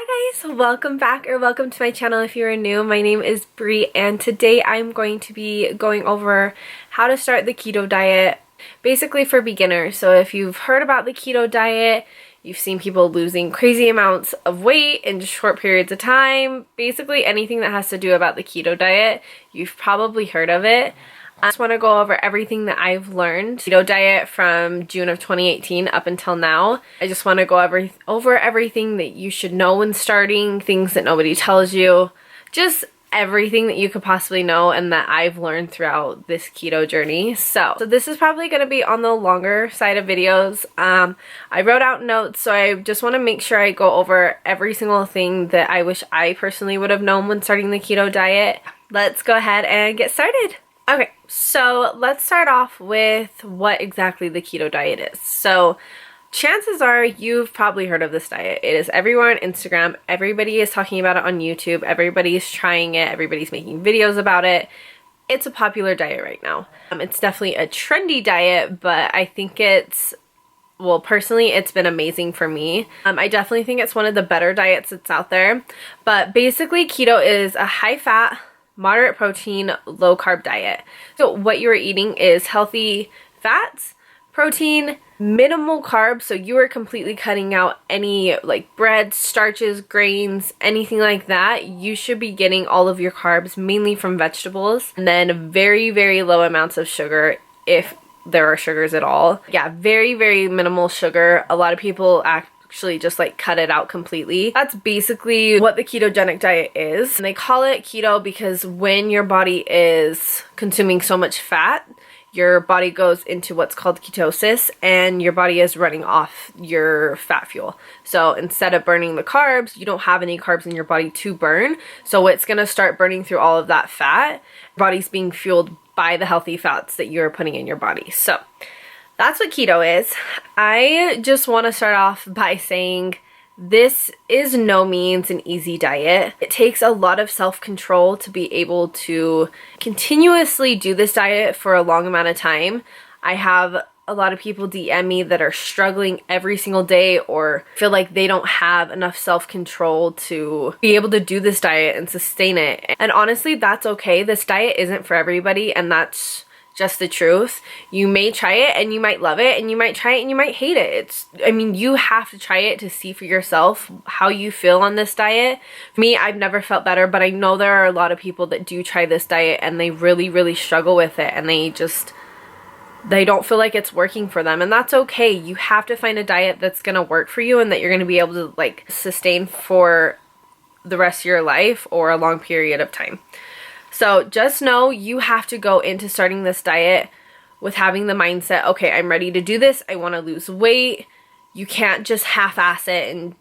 Hi guys, welcome back or welcome to my channel if you are new. My name is Bree and today I'm going to be going over how to start the keto diet, basically for beginners. So if you've heard about the keto diet, you've seen people losing crazy amounts of weight in short periods of time, basically anything that has to do about the keto diet, you've probably heard of it. I just want to go over everything that I've learned. Keto diet from June of 2018 up until now. I just want to go over everything that you should know when starting, things that nobody tells you, just everything that you could possibly know and that I've learned throughout this keto journey. So this is probably going to be on the longer side of videos. I wrote out notes, so I just want to make sure I go over every single thing that I wish I personally would have known when starting the keto diet. Let's go ahead and get started. Okay, so let's start off with what exactly the keto diet is. So chances are you've probably heard of this diet. It is everywhere on Instagram. Everybody is talking about it on YouTube. Everybody's trying it. Everybody's making videos about it. It's a popular diet right now. It's definitely a trendy diet, but I think well, personally, it's been amazing for me. I definitely think it's one of the better diets that's out there. But basically, keto is a high-fat, moderate protein, low carb diet. So what you are eating is healthy fats, protein, minimal carbs. So you are completely cutting out any like bread, starches, grains, anything like that. You should be getting all of your carbs mainly from vegetables, and then very, very low amounts of sugar if there are sugars at all. Yeah, very, very minimal sugar. A lot of people actually just like cut it out completely. That's basically what the ketogenic diet is. And they call it keto because when your body is consuming so much fat, your body goes into what's called ketosis and your body is running off your fat fuel. So instead of burning the carbs, you don't have any carbs in your body to burn. So it's going to start burning through all of that fat. Your body's being fueled by the healthy fats that you're putting in your body. So that's what keto is. I just want to start off by saying this is no means an easy diet. It takes a lot of self-control to be able to continuously do this diet for a long amount of time. I have a lot of people DM me that are struggling every single day or feel like they don't have enough self-control to be able to do this diet and sustain it. And honestly, that's okay. This diet isn't for everybody, and that's just the truth. You may try it and you might love it, and you might try it and you might hate it. I mean, you have to try it to see for yourself how you feel on this diet. For me, I've never felt better, but I know there are a lot of people that do try this diet and they really, really struggle with it, and they don't feel like it's working for them, and that's okay. You have to find a diet that's gonna work for you and that you're gonna be able to like sustain for the rest of your life or a long period of time. So just know you have to go into starting this diet with having the mindset, okay, I'm ready to do this. I want to lose weight. You can't just half-ass it and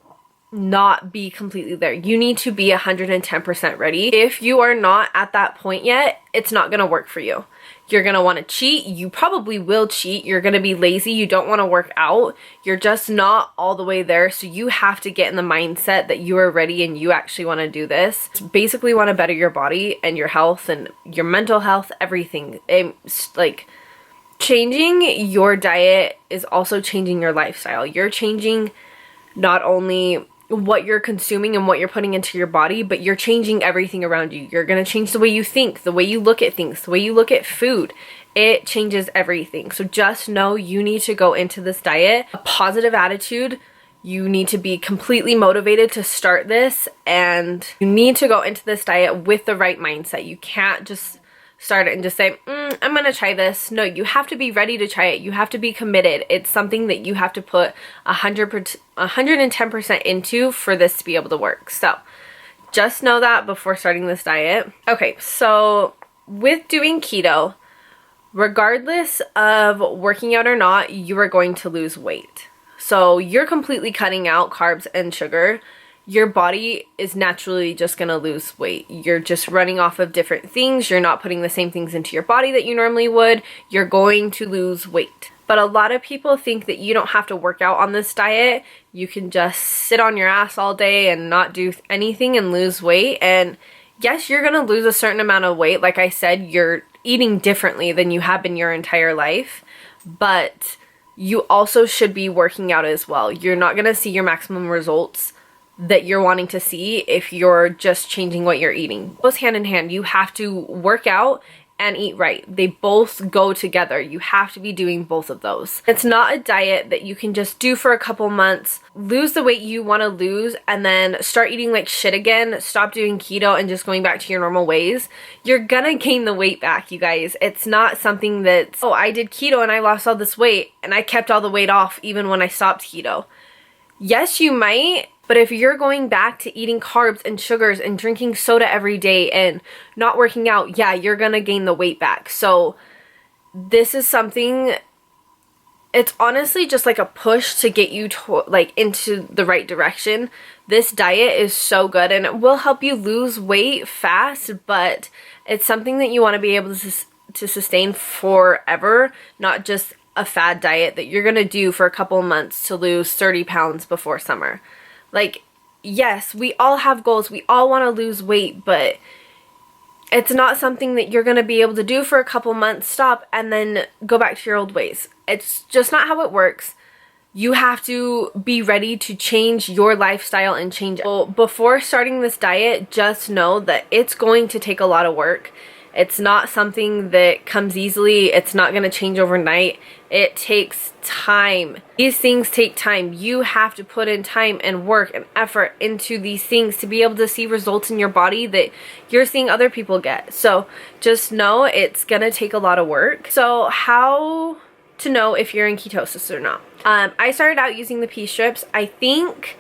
not be completely there. You need to be 110% ready. If you are not at that point yet, it's not going to work for you. You're going to want to cheat. You probably will cheat. You're going to be lazy. You don't want to work out. You're just not all the way there. So you have to get in the mindset that you are ready and you actually want to do this. Basically want to better your body and your health and your mental health, everything. It's like changing your diet is also changing your lifestyle. You're changing not only what you're consuming and what you're putting into your body, but you're changing everything around you. You're going to change the way you think, the way you look at things, the way you look at food. It changes everything. So just know you need to go into this diet a positive attitude. You need to be completely motivated to start this, and you need to go into this diet with the right mindset. You can't just start it and just say, I'm going to try this. No, you have to be ready to try it. You have to be committed. It's something that you have to put 110% into for this to be able to work. So just know that before starting this diet. Okay, so with doing keto, regardless of working out or not, you are going to lose weight. So you're completely cutting out carbs and sugar. Your body is naturally just going to lose weight. You're just running off of different things. You're not putting the same things into your body that you normally would. You're going to lose weight. But a lot of people think that you don't have to work out on this diet. You can just sit on your ass all day and not do anything and lose weight. And yes, you're going to lose a certain amount of weight. Like I said, you're eating differently than you have been your entire life. But you also should be working out as well. You're not going to see your maximum results that you're wanting to see if you're just changing what you're eating. It goes hand in hand. You have to work out and eat right. They both go together. You have to be doing both of those. It's not a diet that you can just do for a couple months, lose the weight you want to lose, and then start eating like shit again, stop doing keto and just going back to your normal ways. You're gonna gain the weight back, you guys. It's not something that's, oh, I did keto and I lost all this weight and I kept all the weight off even when I stopped keto. Yes, you might, but if you're going back to eating carbs and sugars and drinking soda every day and not working out, yeah, you're gonna gain the weight back. So this is something, it's honestly just like a push to get you to, like, into the right direction. This diet is so good and it will help you lose weight fast, but it's something that you want to be able to sustain forever, not just a fad diet that you're gonna do for a couple months to lose 30 pounds before summer. Like, yes, we all have goals, we all want to lose weight, but it's not something that you're gonna be able to do for a couple months, stop, and then go back to your old ways. It's just not how it works. You have to be ready to change your lifestyle and change it. So before starting this diet, just know that it's going to take a lot of work. It's not something that comes easily. It's not going to change overnight. It takes time. These things take time. You have to put in time and work and effort into these things to be able to see results in your body that you're seeing other people get. So just know it's going to take a lot of work. So how to know if you're in ketosis or not? I started out using the pea strips. I think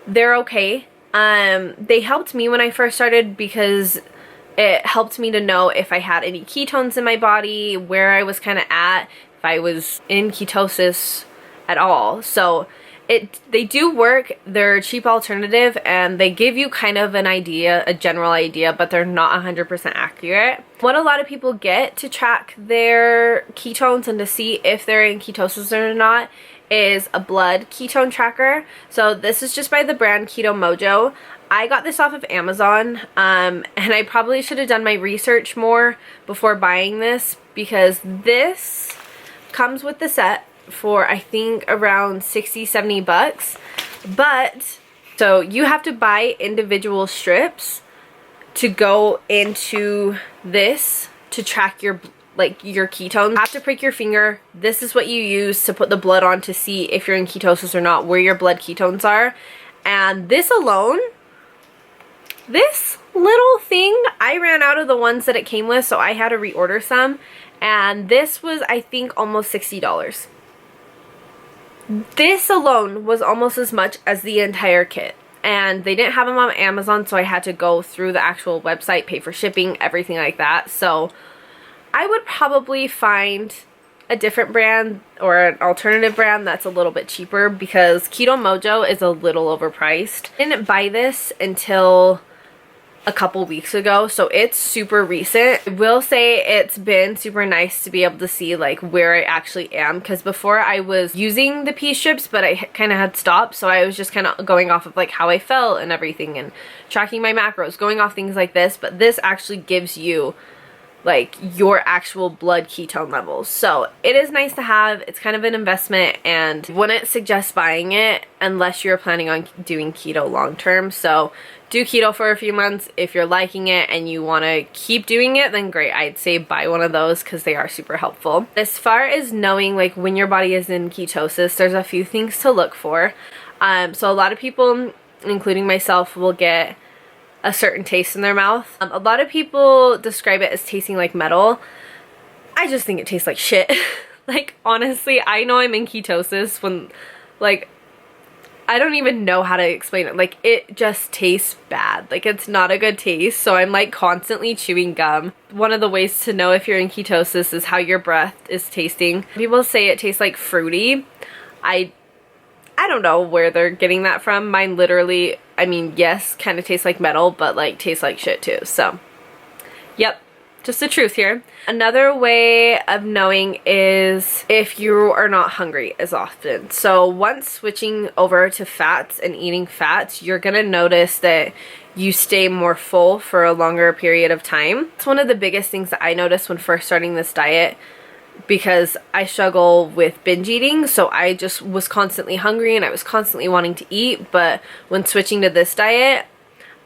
they're okay. They helped me when I first started because it helped me to know if I had any ketones in my body, where I was kind of at, if I was in ketosis at all. So they do work. They're a cheap alternative and they give you kind of an idea, a general idea, but they're not 100% accurate. What a lot of people get to track their ketones and to see if they're in ketosis or not is a blood ketone tracker. So this is just by the brand Keto Mojo. I got this off of Amazon, and I probably should have done my research more before buying this, because this comes with the set for I think around 60-70 bucks. But so you have to buy individual strips to go into this to track your ketones. You have to prick your finger. This is what you use to put the blood on to see if you're in ketosis or not, where your blood ketones are. And this alone, this little thing, I ran out of the ones that it came with, so I had to reorder some. And this was, I think, almost $60. This alone was almost as much as the entire kit. And they didn't have them on Amazon, so I had to go through the actual website, pay for shipping, everything like that. So I would probably find a different brand or an alternative brand that's a little bit cheaper, because Keto Mojo is a little overpriced. I didn't buy this until a couple weeks ago, so it's super recent. I will say it's been super nice to be able to see like where I actually am, because before I was using the pea strips, but I kind of had stopped, so I was just kind of going off of like how I felt and everything and tracking my macros, going off things like this. But this actually gives you like your actual blood ketone levels, so it is nice to have. It's kind of an investment, and wouldn't suggest buying it unless you're planning on doing keto long term. So do keto for a few months. If you're liking it and you want to keep doing it, then great. I'd say buy one of those because they are super helpful. As far as knowing like when your body is in ketosis, there's a few things to look for. So a lot of people, including myself, will get a certain taste in their mouth. A lot of people describe it as tasting like metal. I just think it tastes like shit. Like, honestly, I know I'm in ketosis when, like, I don't even know how to explain it. Like, it just tastes bad. Like, it's not a good taste. So I'm like constantly chewing gum. One of the ways to know if you're in ketosis is how your breath is tasting. People say it tastes like fruity. I don't know where they're getting that from. Mine literally, I mean, yes, kind of tastes like metal, but like tastes like shit too. So, yep. Just the truth here. Another way of knowing is if you are not hungry as often. So once switching over to fats and eating fats, you're gonna notice that you stay more full for a longer period of time. It's one of the biggest things that I noticed when first starting this diet. because I struggle with binge eating, so I just was constantly hungry and I was constantly wanting to eat. But when switching to this diet,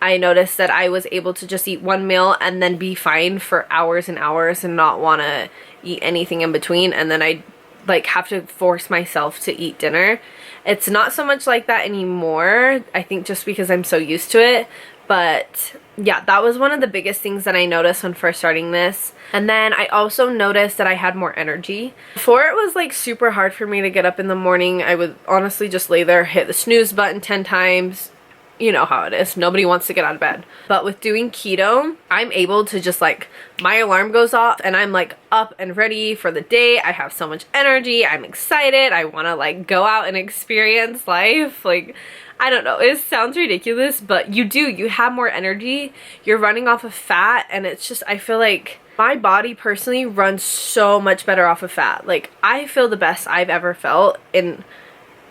I noticed that I was able to just eat one meal and then be fine for hours and hours and not want to eat anything in between, and then I like have to force myself to eat dinner. It's not so much like that anymore, I think, just because I'm so used to it. But yeah, that was one of the biggest things that I noticed when first starting this. And then I also noticed that I had more energy. Before, it was like super hard for me to get up in the morning. I would honestly just lay there, hit the snooze button 10 times. You know how it is. Nobody wants to get out of bed. But with doing keto, I'm able to just like, my alarm goes off and I'm like up and ready for the day. I have so much energy. I'm excited. I want to like go out and experience life. Like, I don't know. It sounds ridiculous, but you have more energy. You're running off of fat, and it's just, I feel like my body personally runs so much better off of fat. Like, I feel the best I've ever felt in,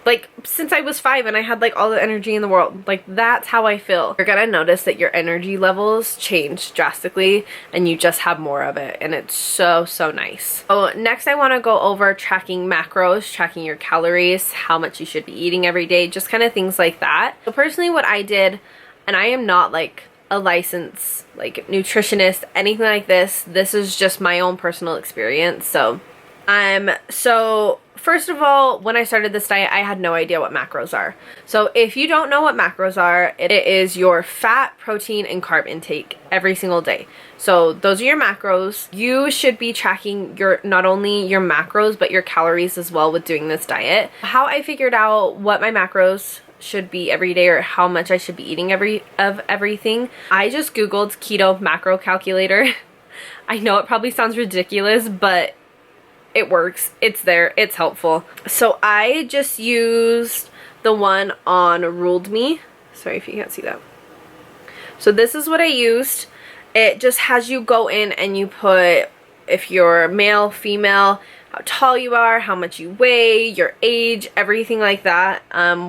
like, since I was 5 and I had like all the energy in the world. Like, that's how I feel. You're gonna notice that your energy levels change drastically and you just have more of it, and it's so nice. So next, I want to go over tracking macros, tracking your calories, how much you should be eating every day, just kind of things like that. So personally, what I did, and I am not like a licensed like nutritionist, anything like this is just my own personal experience. So first of all, when I started this diet, I had no idea what macros are. So if you don't know what macros are, it is your fat, protein, and carb intake every single day. So those are your macros. You should be tracking not only your macros, but your calories as well with doing this diet. How I figured out what my macros should be every day, or how much I should be eating everything, I just Googled keto macro calculator. I know it probably sounds ridiculous, but it works. It's there. It's helpful. So I just used the one on Ruled Me. Sorry if you can't see that. So this is what I used. It just has you go in and you put if you're male, female, how tall you are, how much you weigh, your age, everything like that,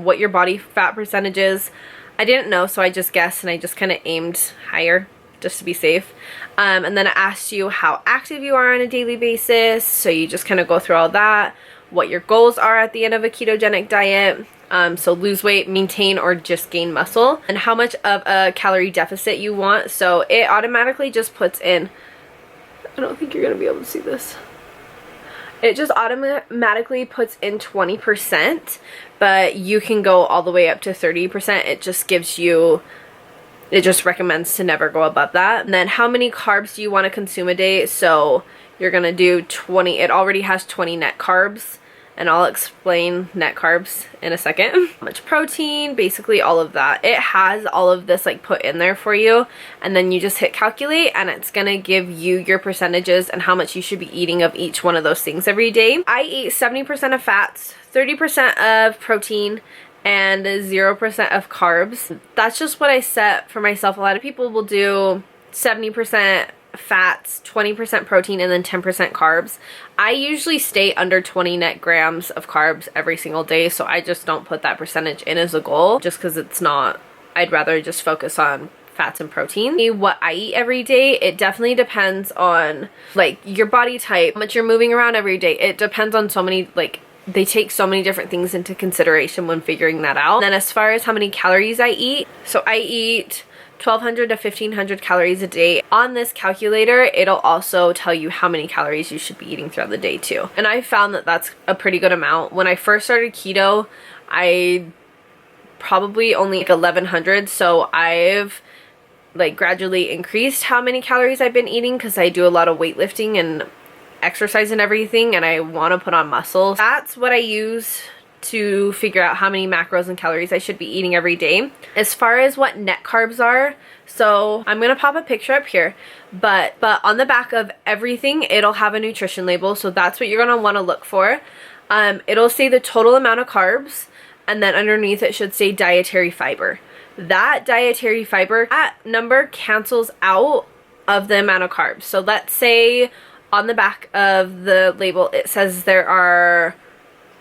what your body fat percentage is. I didn't know, so I just guessed, and I just kind of aimed higher just to be safe. And then it asks you how active you are on a daily basis, so you just kind of go through all that, what your goals are at the end of a ketogenic diet, so lose weight, maintain, or just gain muscle, and how much of a calorie deficit you want. So it automatically just puts in, I don't think you're going to be able to see this. It just automatically puts in 20%, but you can go all the way up to 30%. It just gives you, it just recommends to never go above that. And then how many carbs do you want to consume a day? So you're going to do 20, it already has 20 net carbs, and I'll explain net carbs in a second. How much protein, basically all of that. It has all of this like put in there for you, and then you just hit calculate, and it's going to give you your percentages and how much you should be eating of each one of those things every day. I eat 70% of fats, 30% of protein, and 0% of carbs. That's just what I set for myself. A lot of people will do 70% fats, 20% protein, and then 10% carbs. I usually stay under 20 net grams of carbs every single day, so I just don't put that percentage in as a goal, just because it's not, I'd rather just focus on fats and protein. What I eat every day, it definitely depends on like your body type, how much you're moving around every day. It depends on so many, like, they take so many different things into consideration when figuring that out. And then as far as how many calories I eat, so I eat 1,200 to 1,500 calories a day. On this calculator, it'll also tell you how many calories you should be eating throughout the day too. And I found that that's a pretty good amount. When I first started keto, I probably only like 1,100, so I've like gradually increased how many calories I've been eating, because I do a lot of weightlifting and exercise and everything, and I want to put on muscle. That's what I use to figure out how many macros and calories I should be eating every day. As far as what net carbs are, so I'm gonna pop a picture up here, but on the back of everything it'll have a nutrition label, so that's what you're gonna want to look for. It'll say the total amount of carbs, and then underneath it should say dietary fiber. That dietary fiber, that number cancels out of the amount of carbs. So let's say on the back of the label it says there are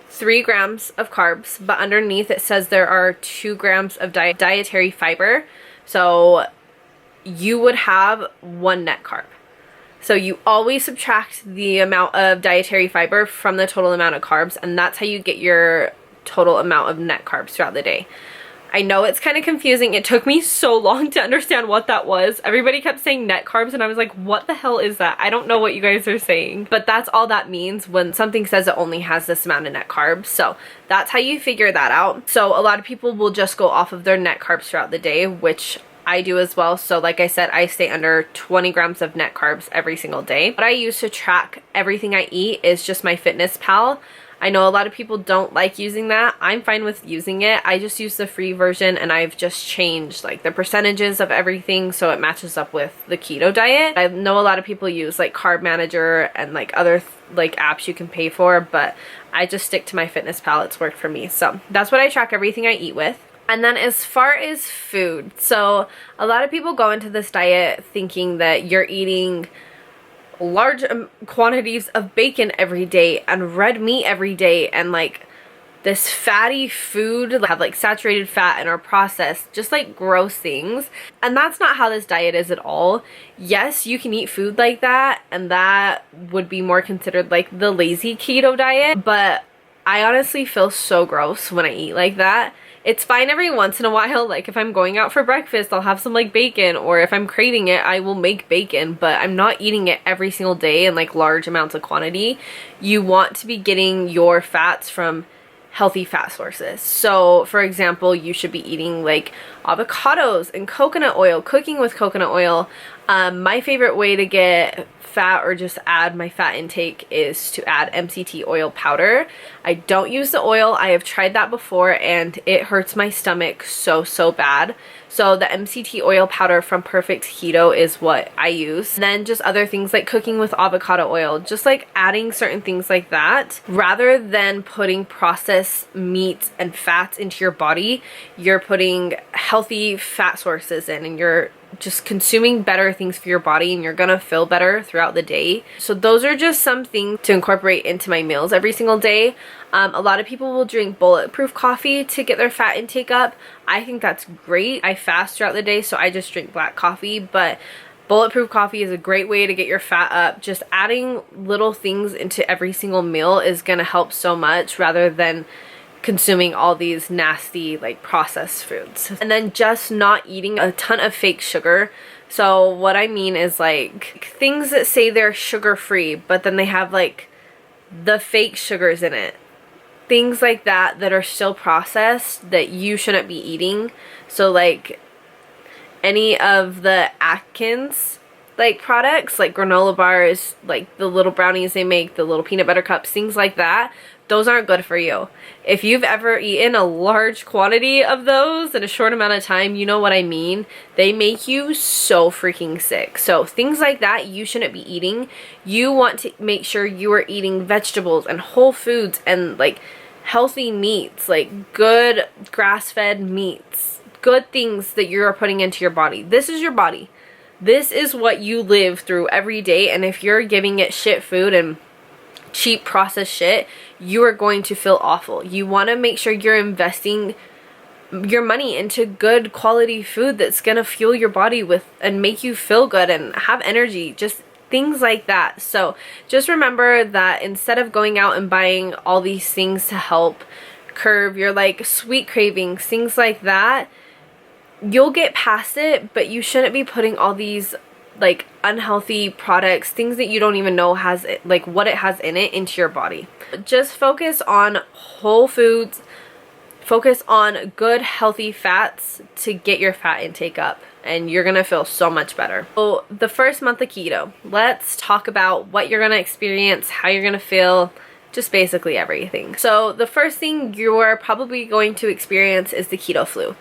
3 grams of carbs, but underneath it says there are 2 grams of dietary fiber. So you would have 1 net carb. So you always subtract the amount of dietary fiber from the total amount of carbs, and that's how you get your total amount of net carbs throughout the day. I know it's kind of confusing. It took me so long to understand what that was. Everybody kept saying net carbs and I was like, what the hell is that? I don't know what you guys are saying. But that's all that means when something says it only has this amount of net carbs. So that's how you figure that out. So a lot of people will just go off of their net carbs throughout the day, which I do as well. So like I said, I stay under 20 grams of net carbs every single day. What I use to track everything I eat is just MyFitnessPal. I know a lot of people don't like using that. I'm fine with using it. I just use the free version, and I've just changed like the percentages of everything so it matches up with the keto diet. I know a lot of people use like Carb Manager and like other like apps you can pay for, but I just stick to MyFitnessPal. It's worked for me. So that's what I track everything I eat with. And then as far as food, so a lot of people go into this diet thinking that you're eating large quantities of bacon every day and red meat every day and like this fatty food, have like saturated fat and are processed, just like gross things. And that's not how this diet is at all. Yes, you can eat food like that, and that would be more considered like the lazy keto diet, but I honestly feel so gross when I eat like that. It's fine every once in a while, like if I'm going out for breakfast, I'll have some like bacon, or if I'm craving it, I will make bacon, but I'm not eating it every single day in like large amounts of quantity. You want to be getting your fats from healthy fat sources. So for example, you should be eating like avocados and coconut oil, cooking with coconut oil. My favorite way to get fat or just add my fat intake is to add MCT oil powder. I don't use the oil. I have tried that before and it hurts my stomach so bad. So the MCT oil powder from Perfect Keto is what I use. And then just other things like cooking with avocado oil, just like adding certain things like that. Rather than putting processed meats and fats into your body, you're putting healthy fat sources in, and you're just consuming better things for your body, and you're gonna feel better throughout the day. So those are just some things to incorporate into my meals every single day. A lot of people will drink bulletproof coffee to get their fat intake up. I think that's great. I fast throughout the day, so I just drink black coffee, but bulletproof coffee is a great way to get your fat up. Just adding little things into every single meal is gonna help so much, rather than consuming all these nasty like processed foods. And then just not eating a ton of fake sugar. So what I mean is like things that say they're sugar free, but then they have like the fake sugars in it. Things like that are still processed that you shouldn't be eating. So like any of the Atkins like products, like granola bars, like the little brownies they make, the little peanut butter cups, things like that, those aren't good for you. If you've ever eaten a large quantity of those in a short amount of time, you know what I mean. They make you so freaking sick. So things like that you shouldn't be eating. You want to make sure you are eating vegetables and whole foods and like healthy meats, like good grass-fed meats, good things that you're putting into your body. This is your body. This is what you live through every day, and if you're giving it shit food and cheap processed shit, you are going to feel awful. You want to make sure you're investing your money into good quality food that's gonna fuel your body with and make you feel good and have energy, just things like that. So just remember that instead of going out and buying all these things to help curb your like sweet cravings, things like that, you'll get past it, but you shouldn't be putting all these like unhealthy products, things that you don't even know has it, like what it has in it, into your body. Just focus on whole foods, focus on good healthy fats to get your fat intake up, and you're gonna feel so much better. So the first month of keto, let's talk about what you're gonna experience, how you're gonna feel, just basically everything. So the first thing you're probably going to experience is the keto flu.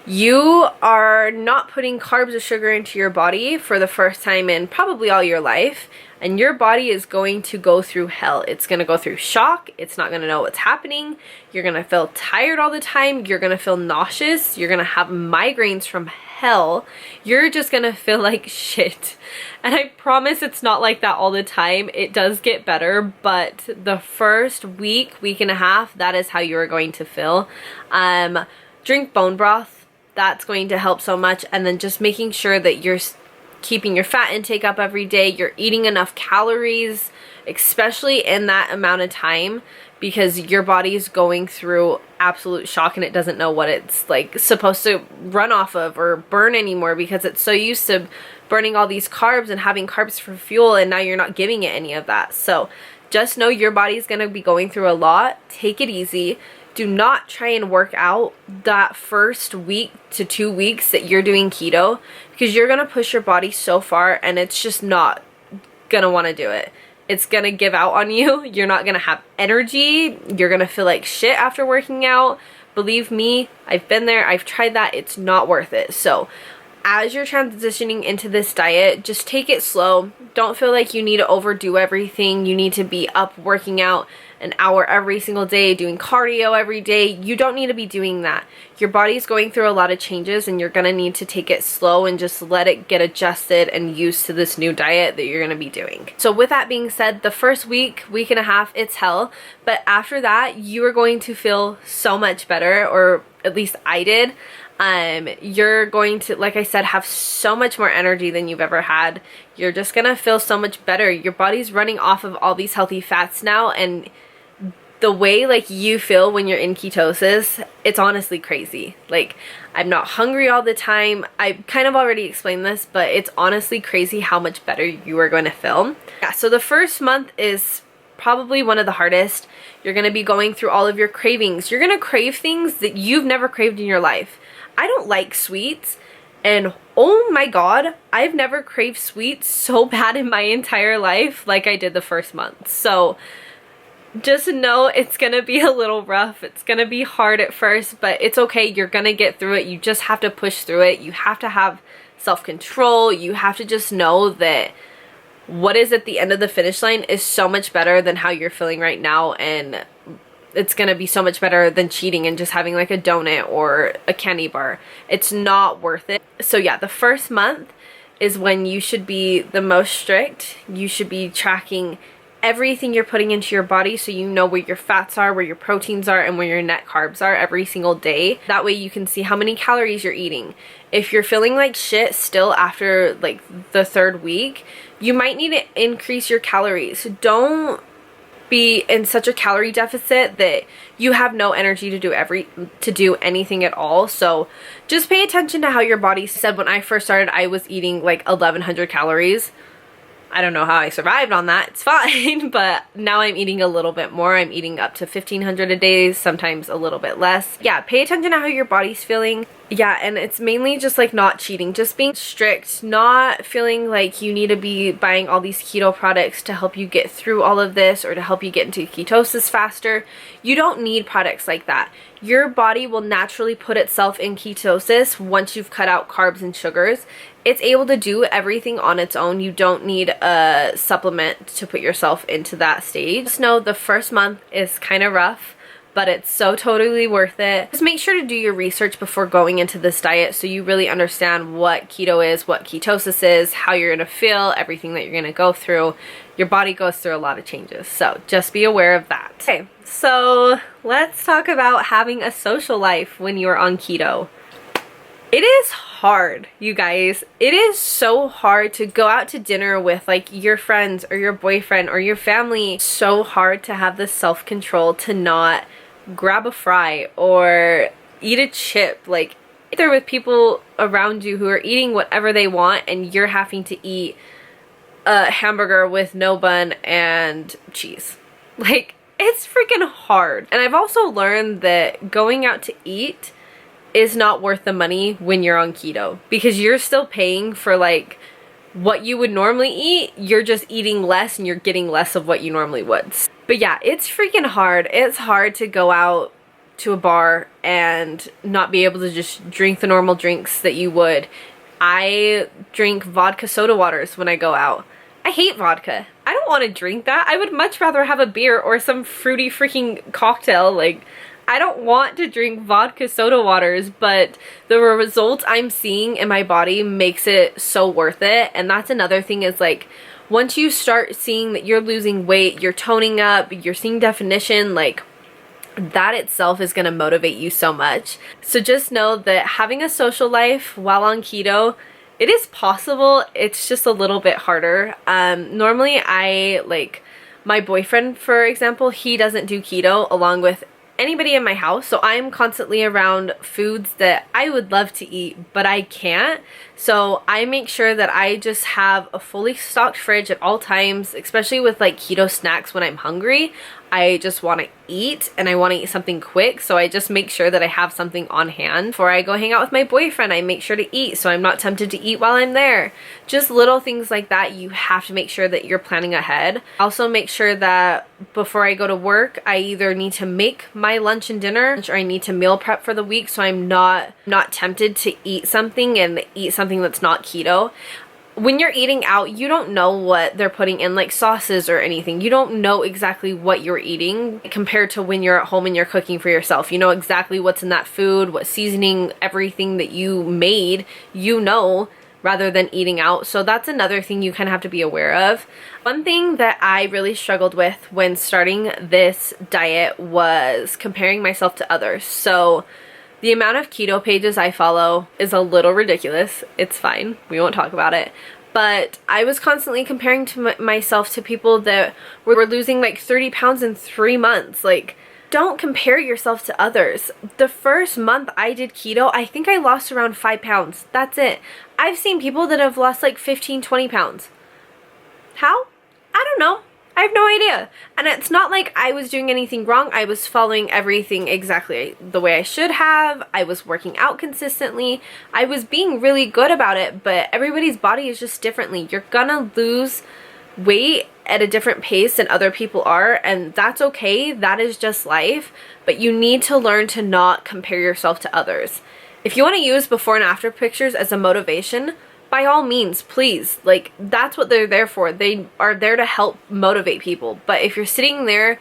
You are not putting carbs or sugar into your body for the first time in probably all your life, and your body is going to go through hell. It's going to go through shock. It's not going to know what's happening. You're going to feel tired all the time. You're going to feel nauseous. You're going to have migraines from hell. You're just going to feel like shit. And I promise it's not like that all the time. It does get better, but the first week and a half, that is how you're going to feel. Drink bone broth. That's going to help so much. And then just making sure that you're keeping your fat intake up every day, you're eating enough calories, especially in that amount of time, because your body's going through absolute shock and it doesn't know what it's like supposed to run off of or burn anymore, because it's so used to burning all these carbs and having carbs for fuel, and now you're not giving it any of that. So just know your body's going to be going through a lot. Take it easy. Do not try and work out that first week to 2 weeks that you're doing keto, because you're going to push your body so far and it's just not going to want to do it. It's going to give out on you. You're not going to have energy. You're going to feel like shit after working out. Believe me, I've been there. I've tried that. It's not worth it. So as you're transitioning into this diet, just take it slow. Don't feel like you need to overdo everything. You need to be up working out an hour every single day, doing cardio every day. You don't need to be doing that. Your body's going through a lot of changes and you're gonna need to take it slow and just let it get adjusted and used to this new diet that you're gonna be doing. So with that being said, the first week and a half, it's hell. But after that, you are going to feel so much better, or at least I did. You're going to, like I said, have so much more energy than you've ever had. You're just gonna feel so much better. Your body's running off of all these healthy fats now, and the way like you feel when you're in ketosis, it's honestly crazy. Like, I'm not hungry all the time. I kind of already explained this, but it's honestly crazy how much better you are going to feel. Yeah, so the first month is probably one of the hardest. You're going to be going through all of your cravings. You're going to crave things that you've never craved in your life. I don't like sweets, and oh my god, I've never craved sweets so bad in my entire life like I did the first month. So just know it's gonna be a little rough. It's gonna be hard at first, but it's okay. You're gonna get through it. You just have to push through it. You have to have self-control. You have to just know that what is at the end of the finish line is so much better than how you're feeling right now, and it's gonna be so much better than cheating and just having like a donut or a candy bar. It's not worth it. So yeah, the first month is when you should be the most strict. You should be tracking everything you're putting into your body, so you know where your fats are, where your proteins are, and where your net carbs are every single day. That way you can see how many calories you're eating. If you're feeling like shit still after like the third week, you might need to increase your calories. Don't be in such a calorie deficit that you have no energy to do anything at all. So just pay attention to how your body said. When I first started, I was eating like 1100 calories. I don't know how I survived on that. It's fine. But now I'm eating a little bit more. I'm eating up to 1500 a day, sometimes a little bit less. Yeah, pay attention to how your body's feeling. Yeah, and it's mainly just like not cheating, just being strict, not feeling like you need to be buying all these keto products to help you get through all of this or to help you get into ketosis faster. You don't need products like that. Your body will naturally put itself in ketosis once you've cut out carbs and sugars. It's able to do everything on its own. You don't need a supplement to put yourself into that stage. Just know the first month is kind of rough, but it's so totally worth it. Just make sure to do your research before going into this diet so you really understand what keto is, what ketosis is, how you're gonna feel, everything that you're gonna go through. Your body goes through a lot of changes, so just be aware of that. Okay, so let's talk about having a social life when you're on keto. It is hard, you guys. It is so hard to go out to dinner with like your friends or your boyfriend or your family. It's so hard to have the self-control to not grab a fry or eat a chip. Like, they're with people around you who are eating whatever they want and you're having to eat a hamburger with no bun and cheese. Like, it's freaking hard. And I've also learned that going out to eat is not worth the money when you're on keto, because you're still paying for like what you would normally eat. You're just eating less and you're getting less of what you normally would. But yeah, it's freaking hard. It's hard to go out to a bar and not be able to just drink the normal drinks that you would. I drink vodka soda waters when I go out. I hate vodka. I don't want to drink that. I would much rather have a beer or some fruity freaking cocktail. Like, I don't want to drink vodka soda waters, but the results I'm seeing in my body makes it so worth it. And that's another thing, is like, once you start seeing that you're losing weight, you're toning up, you're seeing definition, like, that itself is going to motivate you so much. So just know that having a social life while on keto It is possible, it's just a little bit harder. Normally my boyfriend, for example, he doesn't do keto along with anybody in my house, so I'm constantly around foods that I would love to eat, but I can't. So I make sure that I just have a fully stocked fridge at all times, especially with like keto snacks when I'm hungry. I just want to eat and I want to eat something quick, so I just make sure that I have something on hand. Before I go hang out with my boyfriend, I make sure to eat so I'm not tempted to eat while I'm there. Just little things like that, you have to make sure that you're planning ahead. Also make sure that before I go to work, I either need to make my lunch and dinner or I need to meal prep for the week so I'm not tempted to eat something that's not keto. When you're eating out, you don't know what they're putting in, like sauces or anything. You don't know exactly what you're eating compared to when you're at home and you're cooking for yourself. You know exactly what's in that food, what seasoning, everything that you made, you know, rather than eating out. So that's another thing you kind of have to be aware of. One thing that I really struggled with when starting this diet was comparing myself to others. So the amount of keto pages I follow is a little ridiculous. It's fine. We won't talk about it. But I was constantly comparing to myself to people that were losing like 30 pounds in 3 months. Like, don't compare yourself to others. The first month I did keto, I think I lost around 5 pounds. That's it. I've seen people that have lost like 15, 20 pounds. How? I don't know. I have no idea. And it's not like I was doing anything wrong. I was following everything exactly the way I should have. I was working out consistently. I was being really good about it, but everybody's body is just differently. You're gonna lose weight at a different pace than other people are, and that's okay. That is just life. But you need to learn to not compare yourself to others. If you want to use before and after pictures as a motivation, by all means, please. Like, that's what they're there for. They are there to help motivate people. But if you're sitting there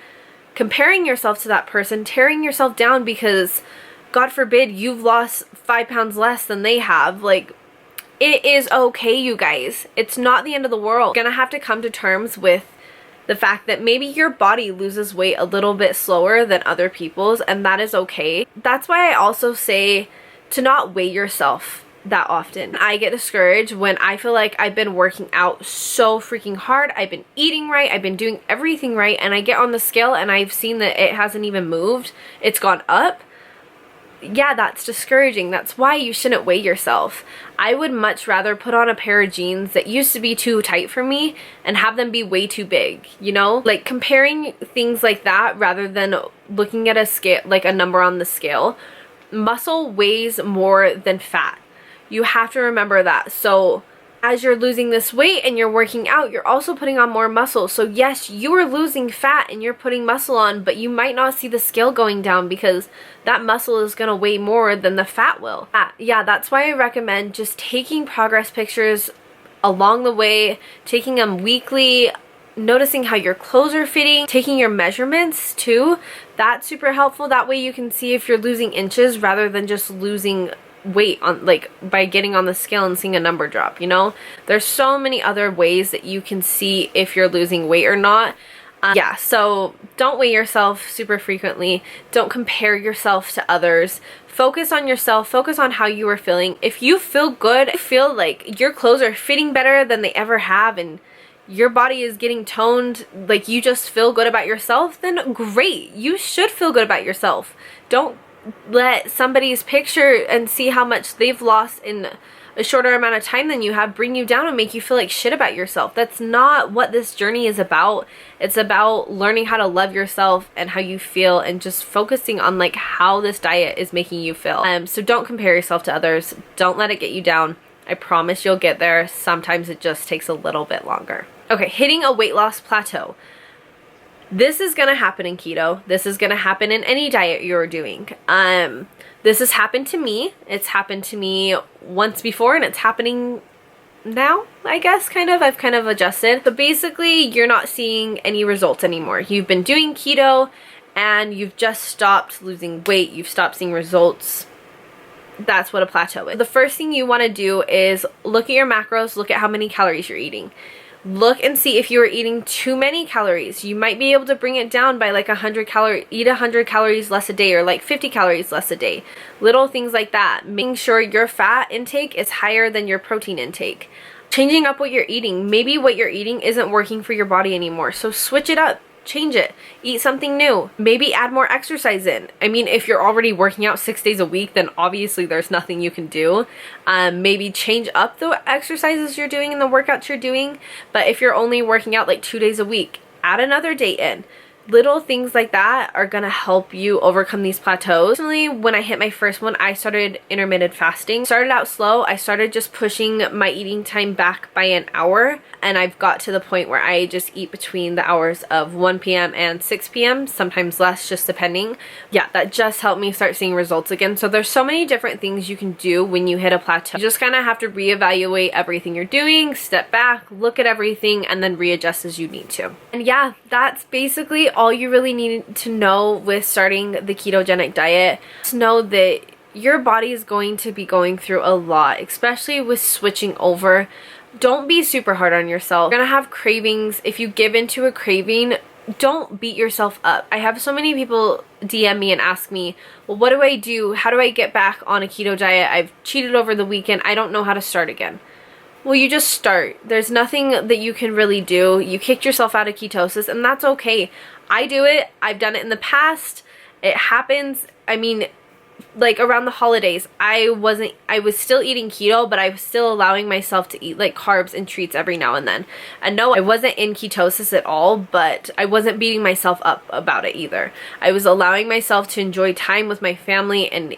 comparing yourself to that person, tearing yourself down because, God forbid, you've lost 5 pounds less than they have, like, it is okay, you guys. It's not the end of the world. You're gonna have to come to terms with the fact that maybe your body loses weight a little bit slower than other people's, and that is okay. That's why I also say to not weigh yourself that often. I get discouraged when I feel like I've been working out so freaking hard, I've been eating right, I've been doing everything right, and I get on the scale and I've seen that it hasn't even moved, it's gone up. Yeah, that's discouraging. That's why you shouldn't weigh yourself. I would much rather put on a pair of jeans that used to be too tight for me and have them be way too big, you know? Like, comparing things like that rather than looking at a scale, like a number on the scale. Muscle weighs more than fat. You have to remember that. So as you're losing this weight and you're working out, you're also putting on more muscle. So yes, you are losing fat and you're putting muscle on, but you might not see the scale going down because that muscle is going to weigh more than the fat will. Yeah, that's why I recommend just taking progress pictures along the way, taking them weekly, noticing how your clothes are fitting, taking your measurements too. That's super helpful. That way you can see if you're losing inches rather than just losing weight on, like, by getting on the scale and seeing a number drop, you know? There's so many other ways that you can see if you're losing weight or not. Yeah, so don't weigh yourself super frequently. Don't compare yourself to others. Focus on yourself. Focus on how you are feeling. If you feel good, feel like your clothes are fitting better than they ever have, and your body is getting toned, like you just feel good about yourself, then great. You should feel good about yourself. Don't let somebody's picture and see how much they've lost in a shorter amount of time than you have bring you down and make you feel like shit about yourself. That's not what this journey is about. It's about learning how to love yourself and how you feel, and just focusing on like how this diet is making you feel. So don't compare yourself to others. Don't let it get you down. I promise you'll get there. Sometimes it just takes a little bit longer. Okay, hitting a weight loss plateau. This is gonna happen in keto. This is gonna happen in any diet you're doing. This has happened to me. It's happened to me once before, and it's happening now, I guess, kind of. I've kind of adjusted. But basically, you're not seeing any results anymore. You've been doing keto, and you've just stopped losing weight. You've stopped seeing results. That's what a plateau is. The first thing you wanna do is look at your macros, look at how many calories you're eating. look and see if you are eating too many calories. You might be able to bring it down by like 100 calories, eat 100 calories less a day, or like 50 calories less a day. Little things like that. Making sure your fat intake is higher than your protein intake. Changing up what you're eating. Maybe what you're eating isn't working for your body anymore, so switch it up. Change it. Eat something new. Maybe add more exercise in. I mean, if you're already working out 6 days a week, then obviously there's nothing you can do. Maybe change up the exercises you're doing and the workouts you're doing. But if you're only working out like 2 days a week, add another day in. Little things like that are gonna help you overcome these plateaus. Personally, when I hit my first one, I started intermittent fasting. Started out slow. I started just pushing my eating time back by an hour, and I've got to the point where I just eat between the hours of 1 p.m. and 6 p.m., sometimes less, just depending. Yeah, that just helped me start seeing results again. So there's so many different things you can do when you hit a plateau. You just kind of have to reevaluate everything you're doing, step back, look at everything, and then readjust as you need to. And yeah, that's basically all you really need to know with starting the ketogenic diet. Just know that your body is going to be going through a lot, especially with switching over. Don't be super hard on yourself. You're gonna have cravings. If you give into a craving, don't beat yourself up. I have so many people DM me and ask me, well, what do I do? How do I get back on a keto diet? I've cheated over the weekend. I don't know how to start again. Well, you just start. There's nothing that you can really do. You kicked yourself out of ketosis, and that's okay. I do it. I've done it in the past. It happens. I mean, like around the holidays, I was still eating keto, but I was still allowing myself to eat like carbs and treats every now and then. And no, I wasn't in ketosis at all, but I wasn't beating myself up about it either. I was allowing myself to enjoy time with my family and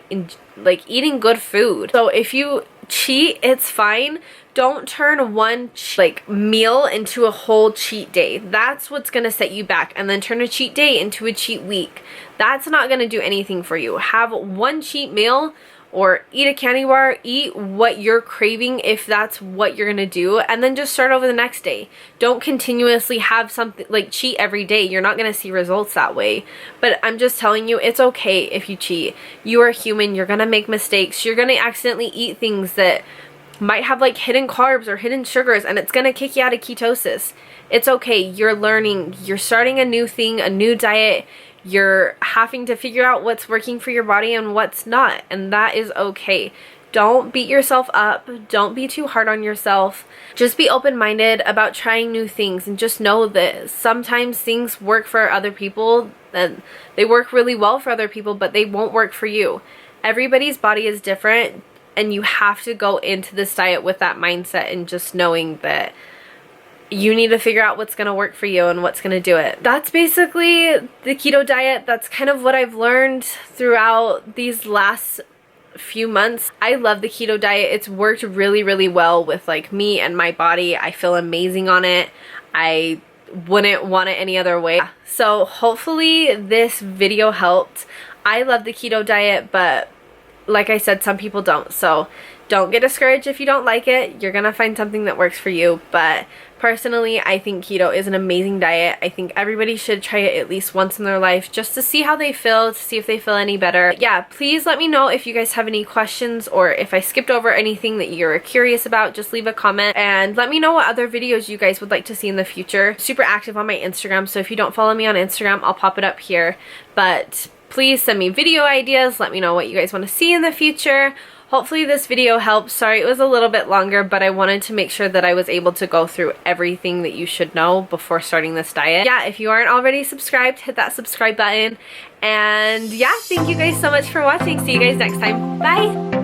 like eating good food. So if you cheat, it's fine. Don't turn one like meal into a whole cheat day. That's what's gonna set you back. And then turn a cheat day into a cheat week. That's not gonna do anything for you. Have one cheat meal or eat a candy bar, eat what you're craving if that's what you're gonna do, and then just start over the next day. Don't continuously have something like cheat every day. You're not gonna see results that way. But I'm just telling you, it's okay if you cheat. You are human. You're gonna make mistakes. You're gonna accidentally eat things that might have like hidden carbs or hidden sugars, and it's gonna kick you out of ketosis. It's okay. You're learning. You're starting a new thing, a new diet. You're having to figure out what's working for your body and what's not, and that is okay. Don't beat yourself up. Don't be too hard on yourself. Just be open-minded about trying new things, and just know that sometimes things work for other people, and they work really well for other people, but they won't work for you. Everybody's body is different, and you have to go into this diet with that mindset and just knowing that you need to figure out what's going to work for you and what's going to do it. That's basically the keto diet. That's kind of what I've learned throughout these last few months. I love the keto diet. It's worked really, really well with like me and my body. I feel amazing on it. I wouldn't want it any other way. So hopefully this video helped. I love the keto diet, but like I said, some people don't. So don't get discouraged if you don't like it. You're gonna find something that works for you. But personally, I think keto is an amazing diet. I think everybody should try it at least once in their life just to see how they feel, to see if they feel any better. Yeah, please let me know if you guys have any questions, or if I skipped over anything that you're curious about. Just leave a comment and let me know what other videos you guys would like to see in the future. Super active on my Instagram, so if you don't follow me on Instagram, I'll pop it up here. But please send me video ideas. Let me know what you guys want to see in the future. Hopefully this video helps. Sorry it was a little bit longer, but I wanted to make sure that I was able to go through everything that you should know before starting this diet. Yeah, if you aren't already subscribed, hit that subscribe button. And yeah, thank you guys so much for watching. See you guys next time. Bye!